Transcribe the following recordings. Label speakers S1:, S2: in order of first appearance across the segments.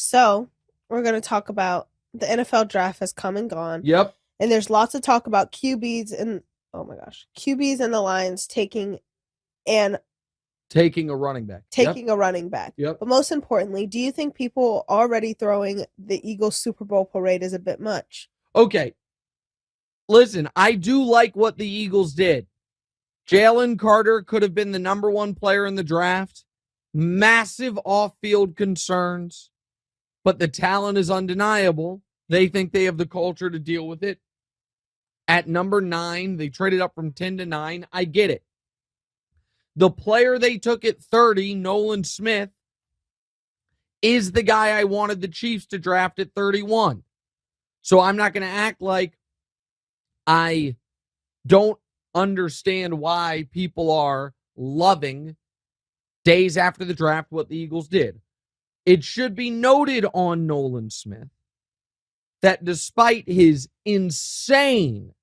S1: So, we're going to talk about the NFL draft has come and gone.
S2: Yep.
S1: And there's lots of talk about QBs and, oh my gosh, QBs and the Lions taking
S2: a running back.
S1: A running back.
S2: Yep.
S1: But most importantly, do you think people already throwing the Eagles Super Bowl parade is a bit much?
S2: Okay. Listen, I do like what the Eagles did. Jalen Carter could have been the number one player in the draft. Massive off-field concerns, but the talent is undeniable. They think they have the culture to deal with it. At number 9, they traded up from 10 to 9. I get it. The player they took at 30, Nolan Smith, is the guy I wanted the Chiefs to draft at 31. So I'm not going to act like I don't understand why people are loving days after the draft what the Eagles did. It should be noted on Nolan Smith that despite his insane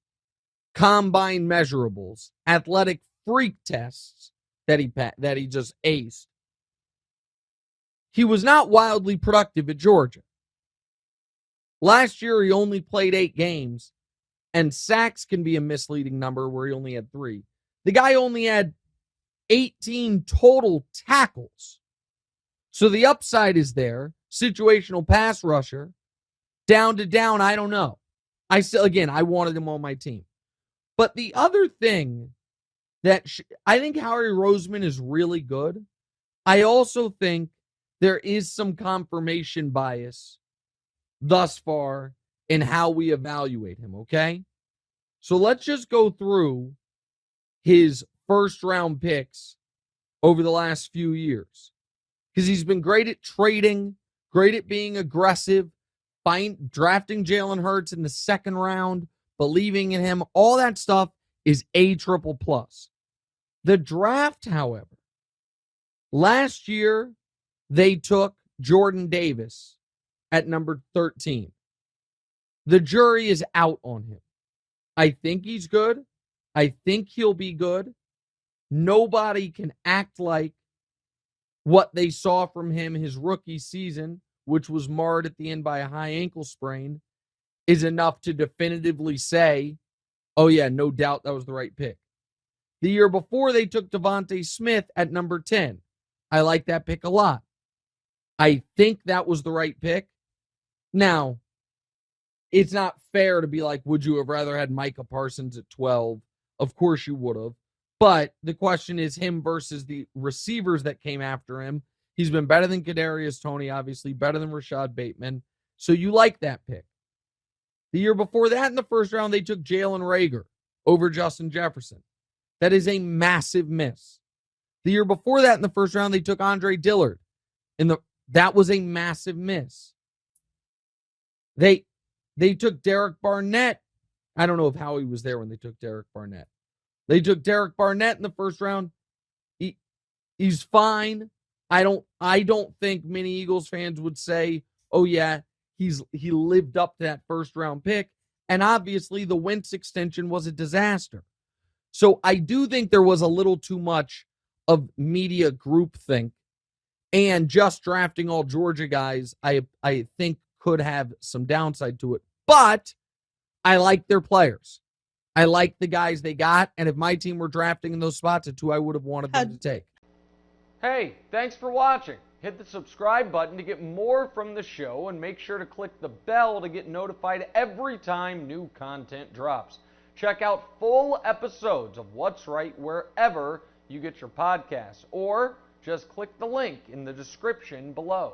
S2: combine measurables, athletic freak tests that he just aced, he was not wildly productive at Georgia. Last year, he only played 8 games, and sacks can be a misleading number where he only had 3. The guy only had 18 total tackles. So the upside is there. Situational pass rusher. Down to down, I don't know. I wanted him on my team. But the other thing that I think Howie Roseman is really good. I also think there is some confirmation bias thus far in how we evaluate him, okay? So let's just go through his first-round picks over the last few years. Because he's been great at trading, great at being aggressive, drafting Jalen Hurts in the second round, believing in him. All that stuff is A++. The draft, however, last year they took Jordan Davis at number 13. The jury is out on him. I think he's good. I think he'll be good. Nobody can act like what they saw from him his rookie season, which was marred at the end by a high ankle sprain, is enough to definitively say, oh yeah, no doubt that was the right pick. The year before, they took Devontae Smith at number 10. I like that pick a lot. I think that was the right pick. Now, it's not fair to be like, would you have rather had Micah Parsons at 12? Of course you would have. But the question is him versus the receivers that came after him. He's been better than Kadarius Toney, obviously, better than Rashad Bateman. So you like that pick. The year before that, in the first round, they took Jalen Reagor over Justin Jefferson. That is a massive miss. The year before that, in the first round, they took Andre Dillard. That was a massive miss. They took Derek Barnett. I don't know if Howie was there when they took Derek Barnett. They took Derek Barnett in the first round. He's fine. I don't think many Eagles fans would say, oh yeah, he lived up to that first round pick. And obviously the Wentz extension was a disaster. So I do think there was a little too much of media groupthink, and just drafting all Georgia guys, I think could have some downside to it. But I like their players. I like the guys they got, and if my team were drafting in those spots, it's who I would have wanted them to take.
S3: Hey, thanks for watching. Hit the subscribe button to get more from the show, and make sure to click the bell to get notified every time new content drops. Check out full episodes of What's Right wherever you get your podcasts, or just click the link in the description below.